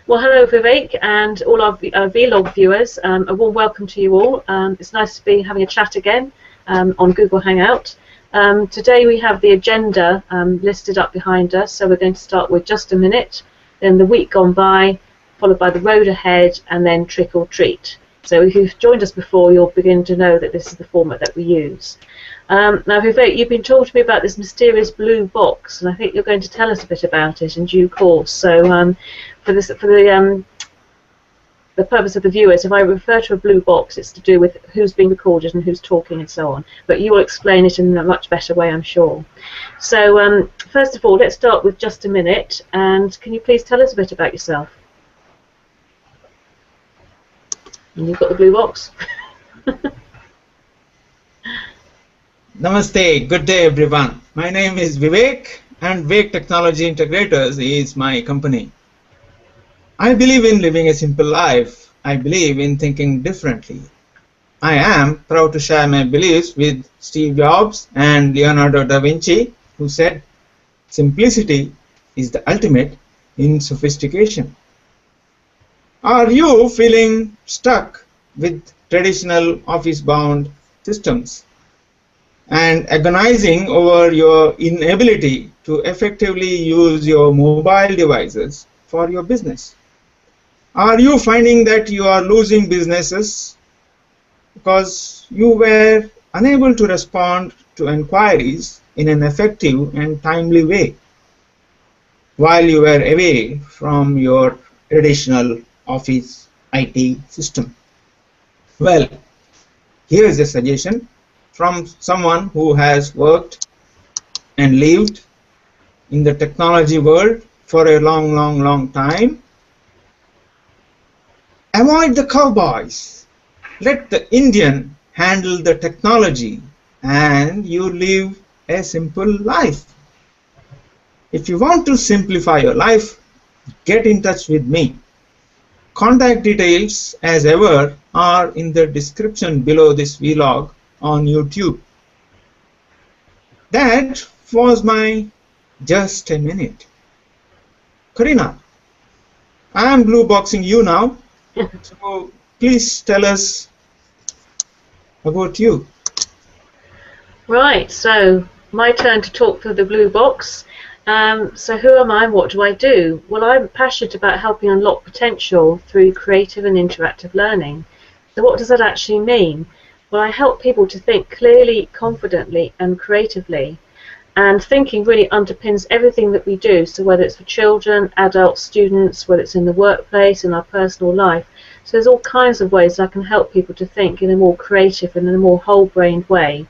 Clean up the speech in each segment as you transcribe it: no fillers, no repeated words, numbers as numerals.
Well, hello Vivek and all our vlog viewers. A warm welcome to you all. It's nice to be having a chat again on Google Hangout. Today we have the agenda listed up behind us, so we're going to start with just a minute, then the week gone by, followed by the road ahead, and then trick or treat. So if you've joined us before, you'll begin to know that this is the format that we use. Now Vivek, you've been talking to me about this mysterious blue box, and I think you're going to tell us a bit about it in due course. So for the purpose of the viewers, if I refer to a blue box, it's to do with who's being recorded and who's talking and so on. But you will explain it in a much better way, I'm sure. So first of all, let's start with just a minute. And can you please tell us a bit about yourself? And you've got the blue box. Namaste. Good day, everyone. My name is Vivek, and Vivek Technology Integrators is my company. I believe in living a simple life. I believe in thinking differently. I am proud to share my beliefs with Steve Jobs and Leonardo da Vinci, who said, "Simplicity is the ultimate in sophistication." Are you feeling stuck with traditional office-bound systems and agonizing over your inability to effectively use your mobile devices for your business? Are you finding that you are losing businesses because you were unable to respond to inquiries in an effective and timely way while you were away from your traditional office IT system? Well, here is a suggestion from someone who has worked and lived in the technology world for a long time. Avoid the cowboys. Let the Indian handle the technology and you live a simple life. If you want to simplify your life, get in touch with me. Contact details, as ever, are in the description below this vlog on YouTube. That was my just a minute. Karina, I am blue boxing you now. So please tell us about you. Right, so my turn to talk through the blue box. So who am I and what do I do? Well, I'm passionate about helping unlock potential through creative and interactive learning. So what does that actually mean? Well, I help people to think clearly, confidently and creatively. And thinking really underpins everything that we do. So whether it's for children, adults, students, whether it's in the workplace, in our personal life. So there's all kinds of ways I can help people to think in a more creative and in a more whole-brained way.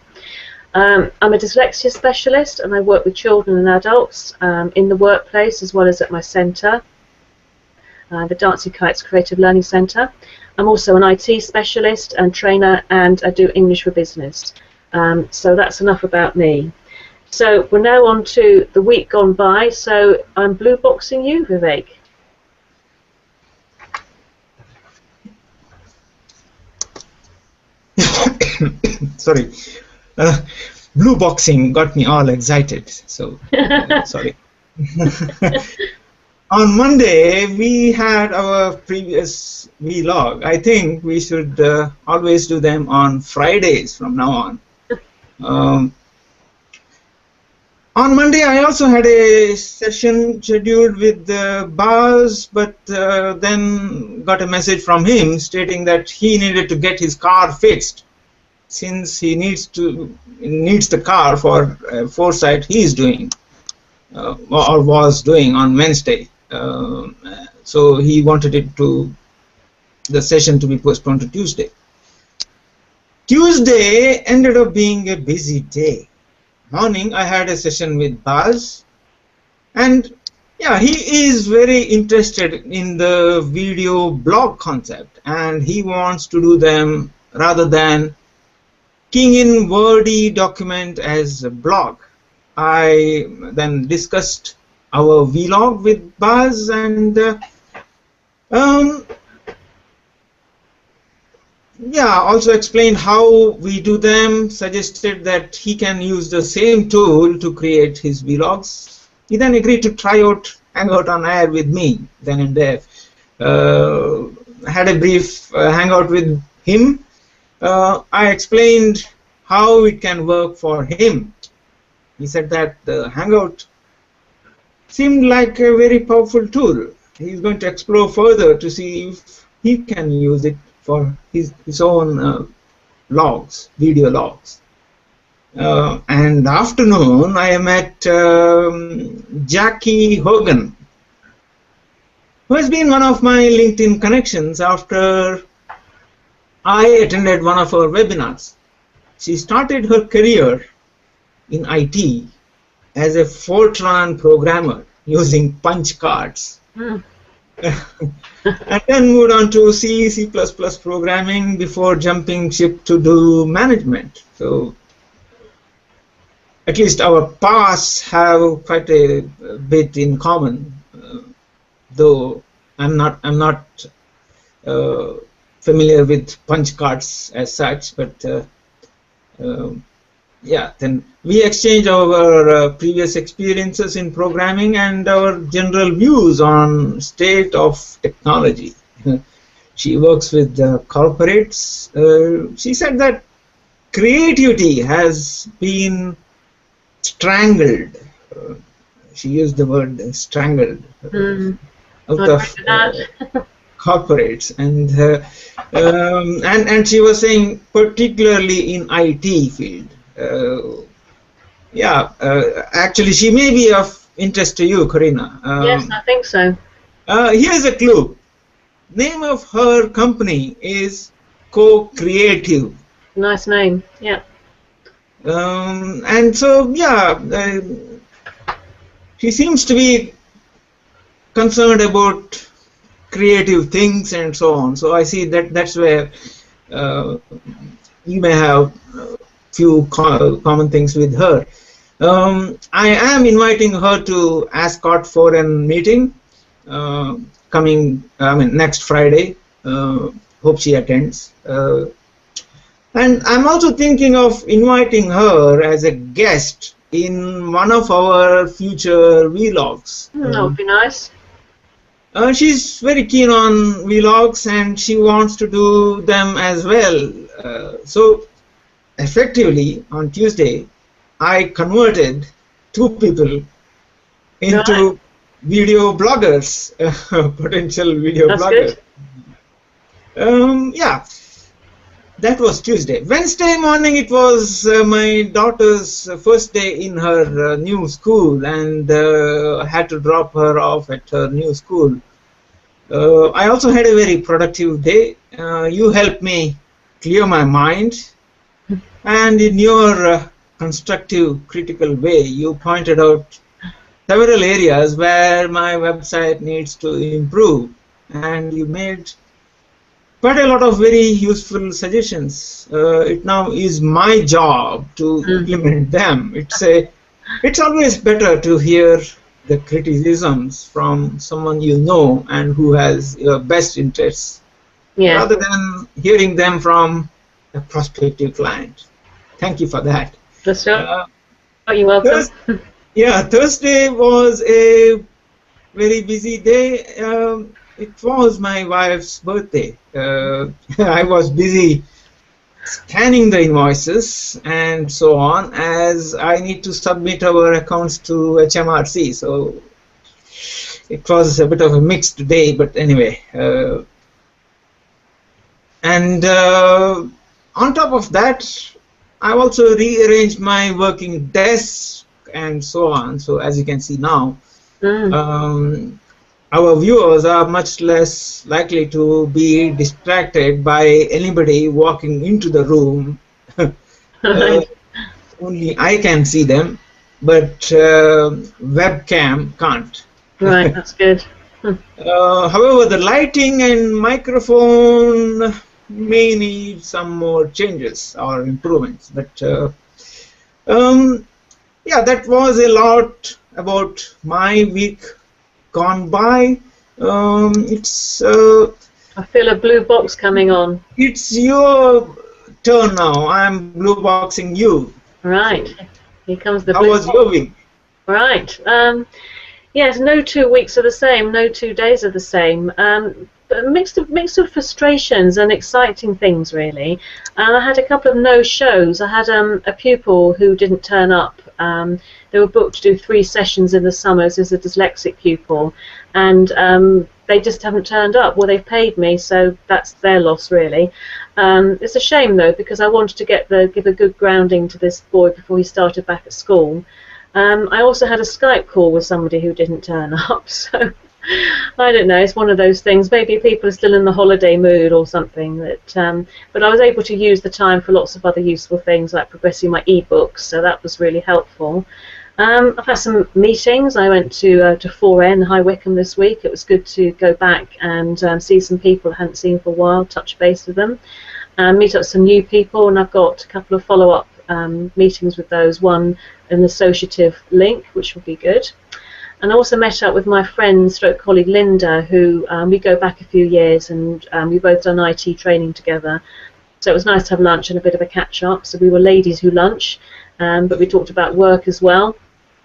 I'm a dyslexia specialist and I work with children and adults in the workplace as well as at my centre, the Dancing Kites Creative Learning Centre. I'm also an IT specialist and trainer, and I do English for business. So that's enough about me. So we're now on to the week gone by. So I'm blue boxing you, Vivek. Sorry. Blue boxing got me all excited, so sorry. On Monday we had our previous vlog. I think we should always do them on Fridays from now on. On Monday I also had a session scheduled with Buzz, but then got a message from him stating that he needed to get his car fixed, since he needs the car for foresight he is doing or was doing on Wednesday. So he wanted the session to be postponed to Tuesday. Tuesday ended up being a busy day. Morning I had a session with Buzz, and yeah, he is very interested in the video blog concept, and he wants to do them rather than keying in wordy document as a blog. I then discussed our vlog with Buzz, and yeah, also explained how we do them, suggested that he can use the same tool to create his vlogs. He then agreed to try out Hangout on Air with me then and there. uh, had a brief hangout with him. I explained how it can work for him. He said that the hangout seemed like a very powerful tool. He's going to explore further to see if he can use it for his own logs, video logs. And afternoon, I met Jackie Hogan, who has been one of my LinkedIn connections after I attended one of her webinars. She started her career in IT as a Fortran programmer using punch cards. And then moved on to C++ programming before jumping ship to do management. So at least our paths have quite a bit in common, though I'm not familiar with punch cards as such, but yeah, then we exchange our previous experiences in programming and our general views on state of technology. She works with corporates. She said that creativity has been strangled. She used the word strangled out of corporates, and she was saying particularly in IT field. Yeah, actually, she may be of interest to you, Karina. Yes, I think so. Here's a clue. Name of her company is Co-Creative. Nice name, yeah. And so, yeah, she seems to be concerned about creative things and so on. So I see that that's where you may have few common things with her. I am inviting her to Ascot for a meeting coming, next Friday. Hope she attends. And I'm also thinking of inviting her as a guest in one of our future vlogs. That would be nice. She's very keen on vlogs and she wants to do them as well. So effectively, on Tuesday, I converted 2 people into video bloggers, potential video bloggers. Good. Yeah, that was Tuesday. Wednesday morning, it was my daughter's first day in her new school, and I had to drop her off at her new school. I also had a very productive day. You helped me clear my mind. And in your constructive, critical way, you pointed out several areas where my website needs to improve. And you made quite a lot of very useful suggestions. It now is my job to implement them. It's always better to hear the criticisms from someone you know and who has your best interests, rather than hearing them from a prospective client. Thank you for that. That's right. You're welcome. Thursday was a very busy day. It was my wife's birthday. I was busy scanning the invoices and so on, as I need to submit our accounts to HMRC. So it was a bit of a mixed day, but anyway. And on top of that, I also rearranged my working desk and so on. So as you can see now, our viewers are much less likely to be distracted by anybody walking into the room. Only I can see them, but webcam can't. Right, that's good. However, the lighting and microphone may need some more changes or improvements. But yeah, that was a lot about my week gone by. It's I feel a blue box coming on. It's your turn now. I'm blue boxing you. Right. Here comes the How blue was box. your week? Right. Yes, no 2 weeks are the same, no 2 days are the same. But a mix of frustrations and exciting things, really. And I had a couple of no-shows. I had a pupil who didn't turn up. They were booked to do 3 sessions in the summers as a dyslexic pupil, and they just haven't turned up. Well, they've paid me, so that's their loss, really. It's a shame, though, because I wanted to give a good grounding to this boy before he started back at school. I also had a Skype call with somebody who didn't turn up, so I don't know. It's one of those things. Maybe people are still in the holiday mood or something. But I was able to use the time for lots of other useful things, like progressing my ebooks, so that was really helpful. I've had some meetings. I went to 4N High Wycombe this week. It was good to go back and see some people I hadn't seen for a while, touch base with them, meet up with some new people, and I've got a couple of follow-up meetings with those, one an associative link, which will be good. And I also met up with my friend stroke colleague Linda, who we go back a few years, and we both done IT training together, so it was nice to have lunch and a bit of a catch up. So we were ladies who lunch, but we talked about work as well.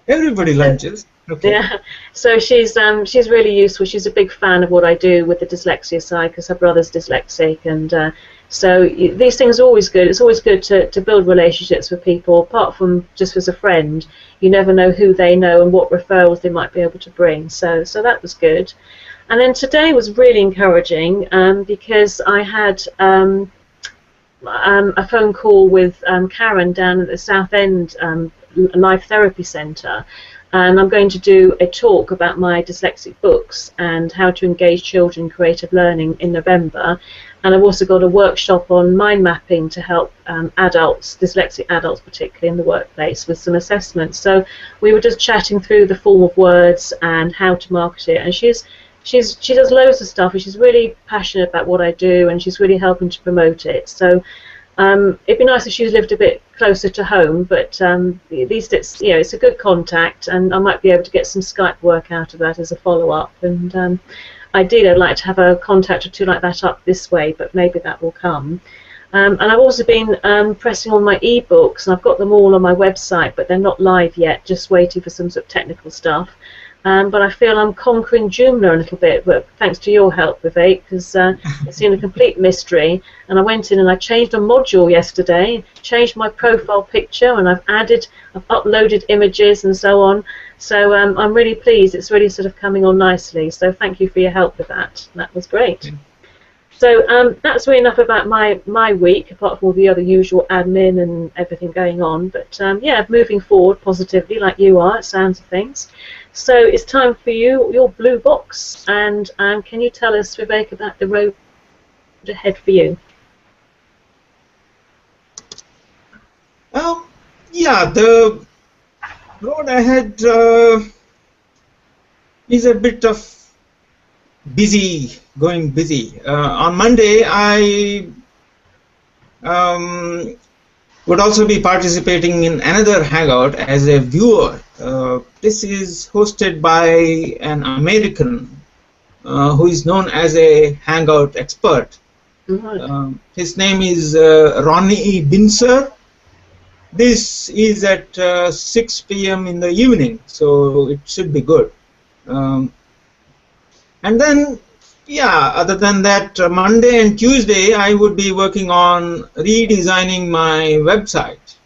Everybody lunches. Okay. Yeah, so she's really useful. She's a big fan of what I do with the dyslexia side, because her brother's dyslexic, and so these things are always good. It's always good to build relationships with people, apart from just as a friend. You never know who they know and what referrals they might be able to bring. So that was good. And then today was really encouraging, because I had a phone call with Karen down at the South End Life Therapy Centre. And I'm going to do a talk about my dyslexic books and how to engage children in creative learning in November. And I've also got a workshop on mind mapping to help adults, dyslexic adults particularly, in the workplace with some assessments. So we were just chatting through the form of words and how to market it. And she does loads of stuff, and she's really passionate about what I do, and she's really helping to promote it. So it'd be nice if she lived a bit closer to home, but at least it's a good contact, and I might be able to get some Skype work out of that as a follow-up. And ideally, I'd like to have a contact or two like that up this way, but maybe that will come. And I've also been pressing on my ebooks, and I've got them all on my website, but they're not live yet, just waiting for some sort of technical stuff. But I feel I'm conquering Joomla a little bit, but thanks to your help, Vivek, because it seemed a complete mystery. And I went in and I changed a module yesterday, changed my profile picture, and I've uploaded images and so on. So I'm really pleased. It's really sort of coming on nicely. So thank you for your help with that. That was great. So that's really enough about my week, apart from all the other usual admin and everything going on. But yeah, moving forward positively, like you are, it sounds of things. So it's time for your blue box. And can you tell us, Vivek, about the road ahead for you? Yeah, the road ahead is a bit of going busy. On Monday, I would also be participating in another hangout as a viewer. This is hosted by an American who is known as a hangout expert. Right. His name is Ronnie Binser. This is at 6 p.m. in the evening, so it should be good. And then, yeah, other than that, Monday and Tuesday, I would be working on redesigning my website.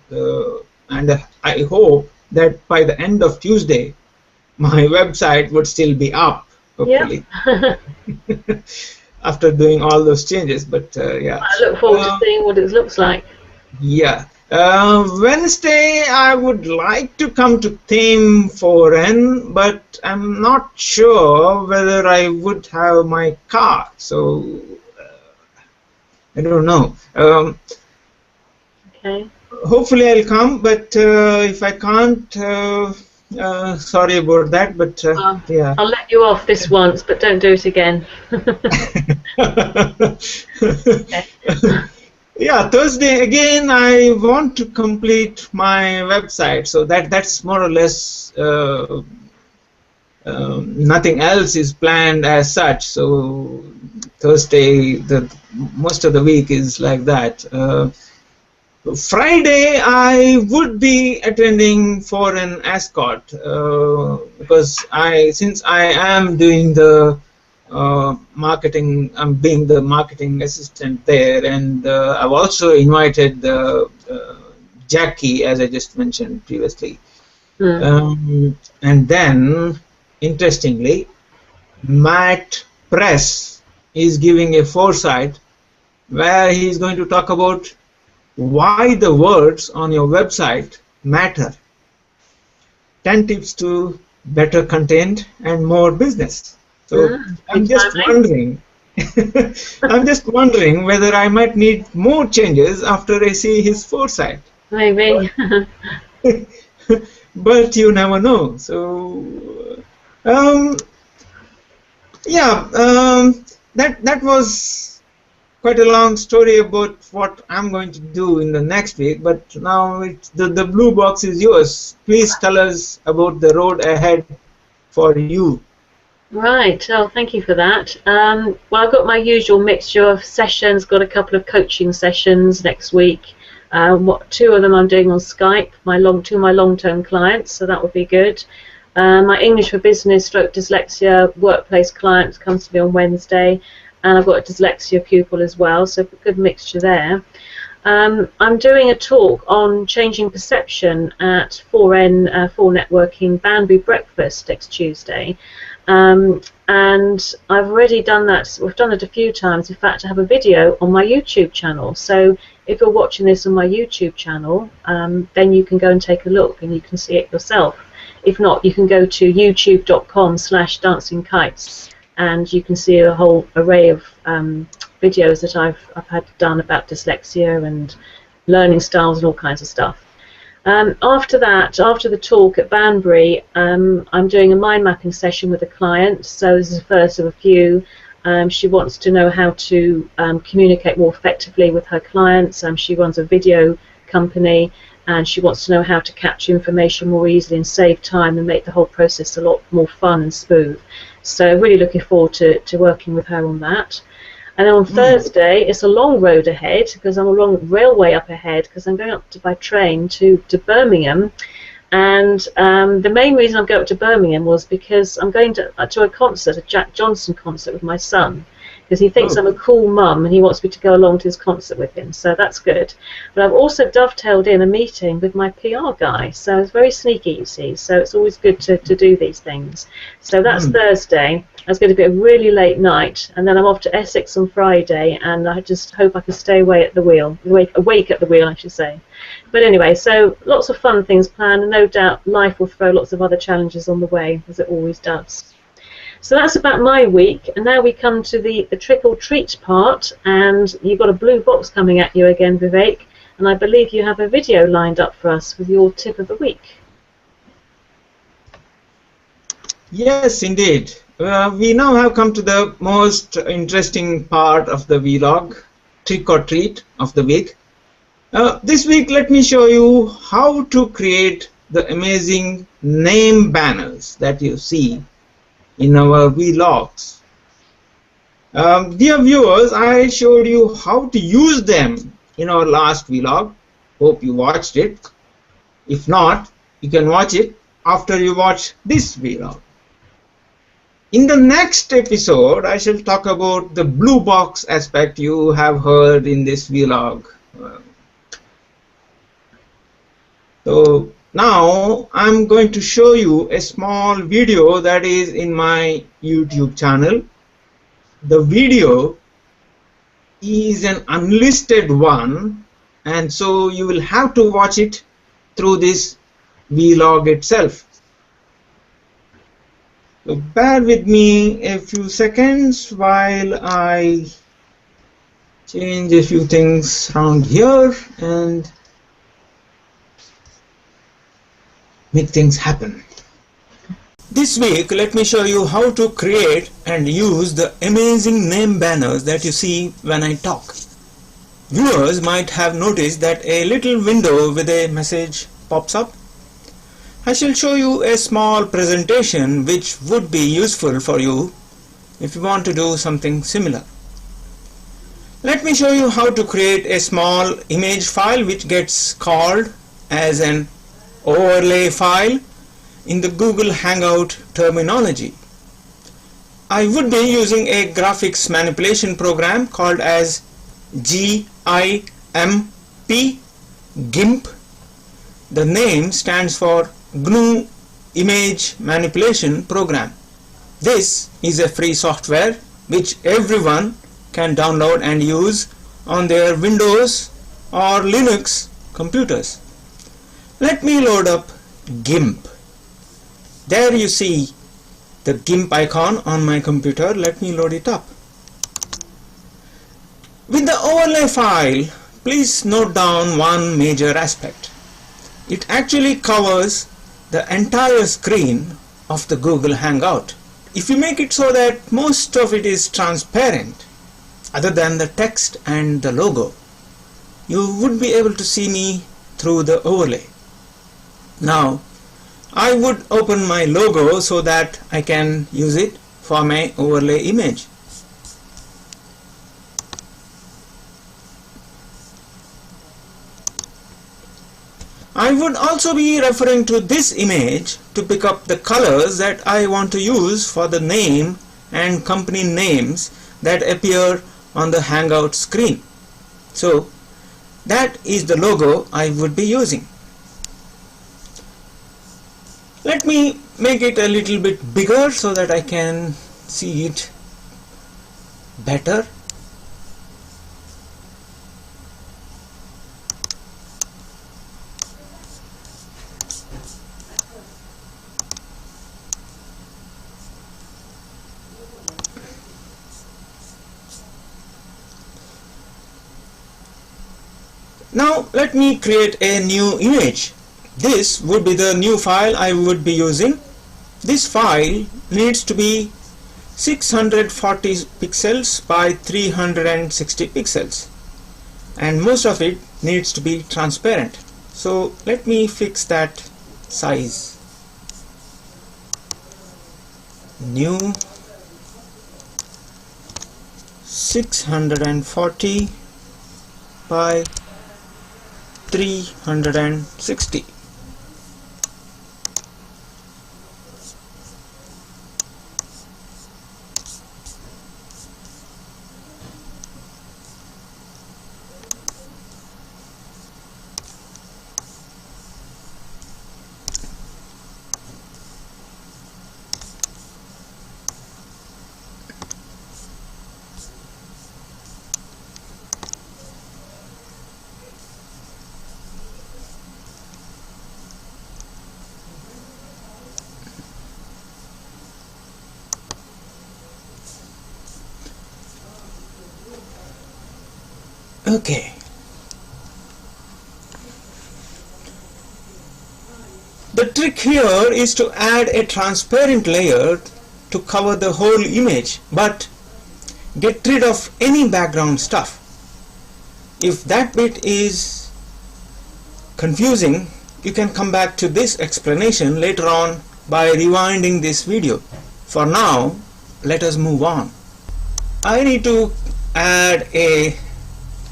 And I hope that by the end of Tuesday, my website would still be up, hopefully, Yeah. after doing all those changes. But yeah. I look forward to seeing what it looks like. Yeah. Wednesday, I would like to come to Theme 4N, but I'm not sure whether I would have my car, so I don't know. Okay. Hopefully I'll come, but if I can't, sorry about that, but yeah. I'll let you off this once, but don't do it again. Okay. Yeah, Thursday again I want to complete my website, so that's more or less nothing else is planned as such. So Thursday, most of the week is like that. Friday, I would be attending for an escort because since I am doing the marketing, I'm being the marketing assistant there, and I've also invited Jackie, as I just mentioned previously. And then, interestingly, Matt Press is giving a foresight where he's going to talk about why the words on your website matter. 10 tips to better content and more business. So I'm just wondering, I'm just wondering whether I might need more changes after I see his foresight. Maybe. But you never know. So yeah, that was quite a long story about what I'm going to do in the next week, but now the blue box is yours. Please tell us about the road ahead for you. Right, oh, thank you for that. Well, I've got my usual mixture of sessions, got a couple of coaching sessions next week. Two of them I'm doing on Skype, two of my long-term clients, so that would be good. My English for Business / dyslexia workplace client comes to me on Wednesday, and I've got a dyslexia pupil as well, so a good mixture there. I'm doing a talk on changing perception at 4N 4 Networking Banbury Breakfast next Tuesday. And I've already done that. We've done it a few times. In fact, I have a video on my YouTube channel. So if you're watching this on my YouTube channel, then you can go and take a look and you can see it yourself. If not, you can go to youtube.com/dancingkites and you can see a whole array of videos that I've had done about dyslexia and learning styles and all kinds of stuff. After that, after the talk at Banbury, I'm doing a mind mapping session with a client. So this is the first of a few. She wants to know how to communicate more effectively with her clients. She runs a video company, and she wants to know how to capture information more easily and save time and make the whole process a lot more fun and smooth. So really looking forward to working with her on that. And then on Thursday, it's a long road ahead because I'm a long railway up ahead because I'm going up by train to Birmingham. And the main reason I'm going up to Birmingham was because I'm going to a concert, a Jack Johnson concert with my son, because he thinks I'm a cool mum and he wants me to go along to his concert with him. So that's good. But I've also dovetailed in a meeting with my PR guy. So it's very sneaky, you see. So it's always good to do these things. So that's Thursday. It's going to be a really late night, and then I'm off to Essex on Friday, and I just hope I can stay awake at the wheel, I should say. But anyway, so lots of fun things planned, and no doubt life will throw lots of other challenges on the way, as it always does. So that's about my week, and now we come to the trick or treat part, and you've got a blue box coming at you again, Vivek, and I believe you have a video lined up for us with your tip of the week. Yes, indeed. We now have come to the most interesting part of the vlog, trick or treat of the week. This week, let me show you how to create the amazing name banners that you see in our vlogs. Dear viewers, I showed you how to use them in our last vlog. Hope you watched it. If not, you can watch it after you watch this vlog. In the next episode, I shall talk about the blue box aspect you have heard in this vlog. So now I'm going to show you a small video that is in my YouTube channel. The video is an unlisted one, and so you will have to watch it through this vlog itself. So bear with me a few seconds while I change a few things around here and make things happen. This week, let me show you how to create and use the amazing name banners that you see when I talk. Viewers might have noticed that a little window with a message pops up. I shall show you a small presentation which would be useful for you if you want to do something similar. Let me show you how to create a small image file which gets called as an overlay file in the Google Hangout terminology. I would be using a graphics manipulation program called as GIMP. GIMP. The name stands for GNU Image Manipulation Program. This is a free software which everyone can download and use on their Windows or Linux computers. Let me load up GIMP. There you see the GIMP icon on my computer. Let me load it up. With the overlay file, please note down one major aspect. It actually covers the entire screen of the Google Hangout. If you make it so that most of it is transparent, other than the text and the logo, you would be able to see me through the overlay. Now, I would open my logo so that I can use it for my overlay image. I would also be referring to this image to pick up the colors that I want to use for the name and company names that appear on the Hangout screen. So that is the logo I would be using. Let me make it a little bit bigger so that I can see it better. Now let me create a new image. This would be the new file I would be using. This file needs to be 640 pixels by 360 pixels, and most of it needs to be transparent. So let me fix that size. New 640 by 360. Okay. The trick here is to add a transparent layer to cover the whole image, but get rid of any background stuff. If that bit is confusing, you can come back to this explanation later on by rewinding this video. For now, let us move on. I need to add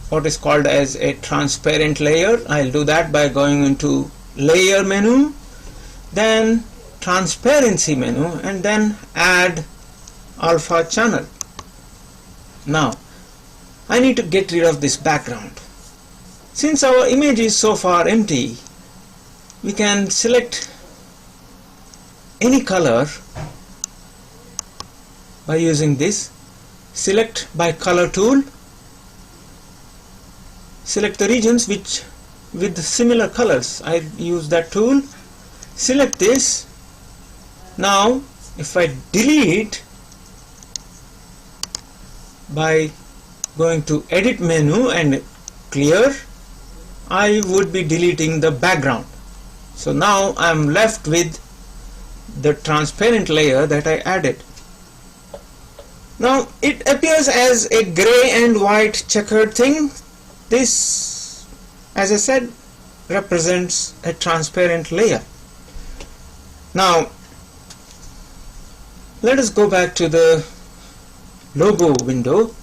what is called as a transparent layer. I'll do that by going into layer menu, then transparency menu, and then add alpha channel. Now I need to get rid of this background. Since our image is so far empty, we can select any color by using this select by color tool. Select the regions with similar colors. I use that tool. Select this. Now if I delete by going to edit menu and clear, I would be deleting the background. So now I am left with the transparent layer that I added. Now it appears as a gray and white checkered thing. This, as I said, represents a transparent layer. Now let us go back to the logo window.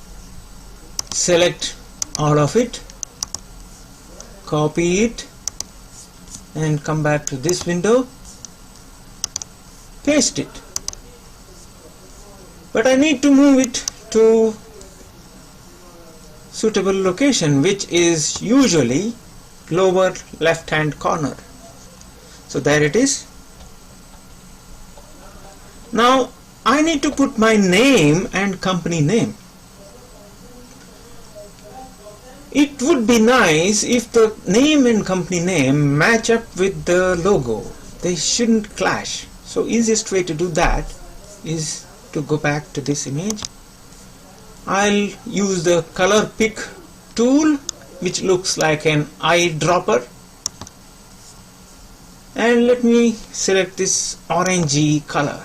select all of it, copy it, and come back to this window, paste it. But I need to move it to suitable location, which is usually lower left hand corner. So there it is. Now I need to put my name and company name. It would be nice if the name and company name match up with the logo. They shouldn't clash. So easiest way to do that is to go back to this image. I'll use the color pick tool, which looks like an eyedropper, and let me select this orangey color.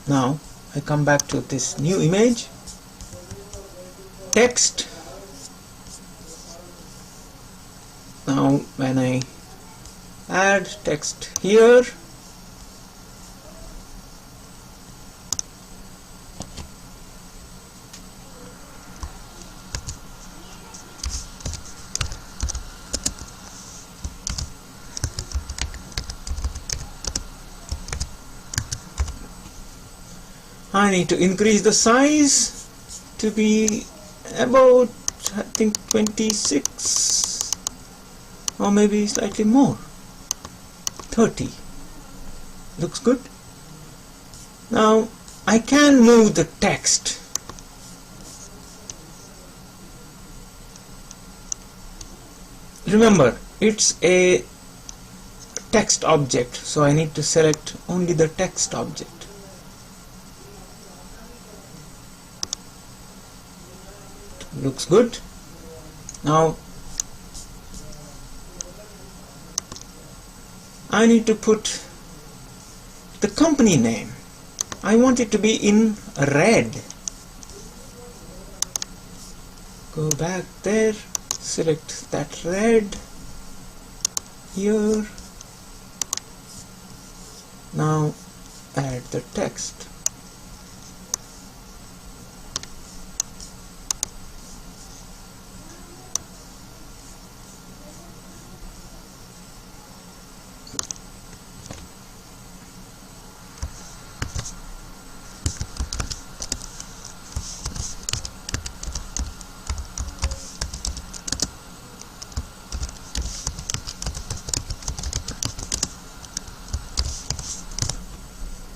Now I come back to this new image, text. Now when I add text here, I need to increase the size to be about, I think, 26, or maybe slightly more, 30. Looks good. Now I can move the text. Remember, it's a text object, so I need to select only the text object. Looks good. Now I need to put the company name. I want it to be in red. Go back there, select that red here. Now add the text.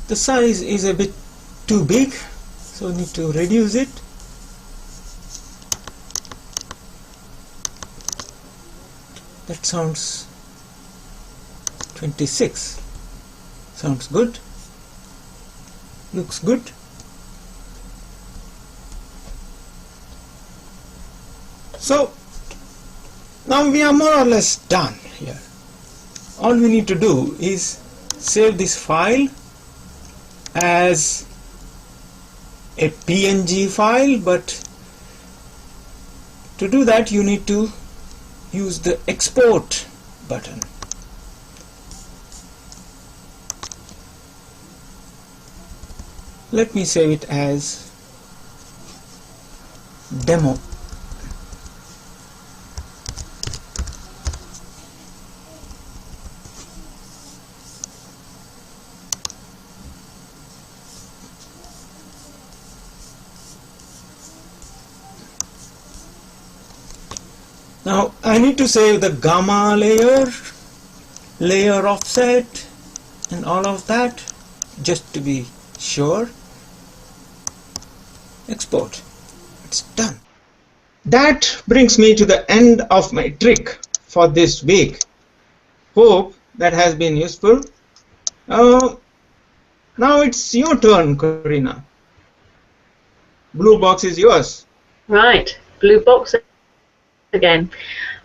The size is a bit too big, so I need to reduce it. That sounds 26. Sounds good. Looks good. So now we are more or less done here. All we need to do is save this file as a PNG file, but to do that you need to use the export button. Let me save it as demo. Now I need to save the gamma layer, layer offset, and all of that, just to be sure. Export. It's done. That brings me to the end of my trick for this week. Hope that has been useful. Now it's your turn, Corina. Blue box is yours. Right, blue box again.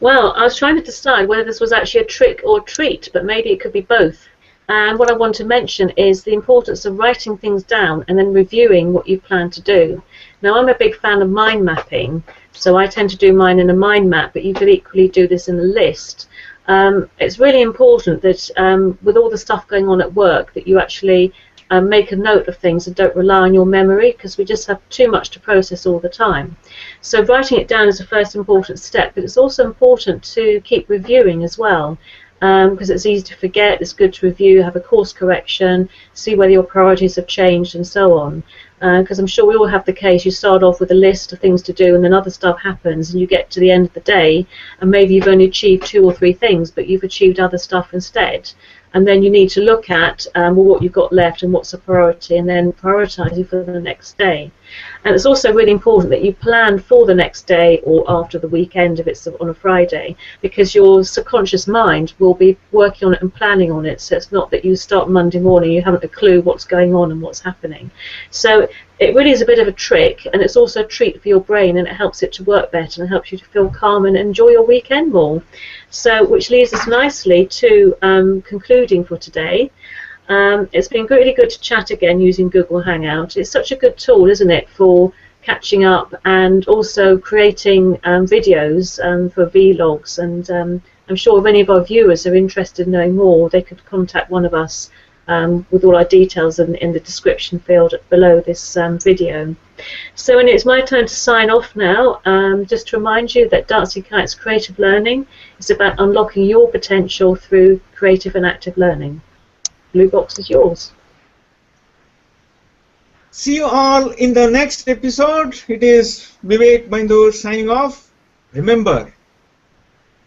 Well, I was trying to decide whether this was actually a trick or treat, but maybe it could be both. And what I want to mention is the importance of writing things down and then reviewing what you plan to do. Now, I'm a big fan of mind mapping, so I tend to do mine in a mind map, but you could equally do this in a list. It's really important that with all the stuff going on at work, that you actually make a note of things and don't rely on your memory, because we just have too much to process all the time. So writing it down is the first important step, but it's also important to keep reviewing as well, because it's easy to forget. It's good to review, have a course correction, see whether your priorities have changed and so on. Because I'm sure we all have the case, you start off with a list of things to do and then other stuff happens and you get to the end of the day and maybe you've only achieved 2 or 3 things, but you've achieved other stuff instead. And then you need to look at well, what you've got left and what's a priority, and then prioritising for the next day. And it's also really important that you plan for the next day or after the weekend if it's on a Friday, because your subconscious mind will be working on it and planning on it. So it's not that you start Monday morning, you haven't a clue what's going on and what's happening. So it really is a bit of a trick, and it's also a treat for your brain, and it helps it to work better and helps you to feel calm and enjoy your weekend more. So, which leads us nicely to concluding for today. It's been really good to chat again using Google Hangout. It's such a good tool, isn't it, for catching up and also creating videos for vlogs. And I'm sure if any of our viewers are interested in knowing more, they could contact one of us with all our details in the description field below this video. So it's my turn to sign off now. Just to remind you that Dancing Kites Creative Learning is about unlocking your potential through creative and active learning. Blue box is yours. See you all in the next episode. It is Vivek Bindur signing off. Remember,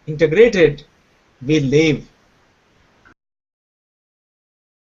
integrated, we live.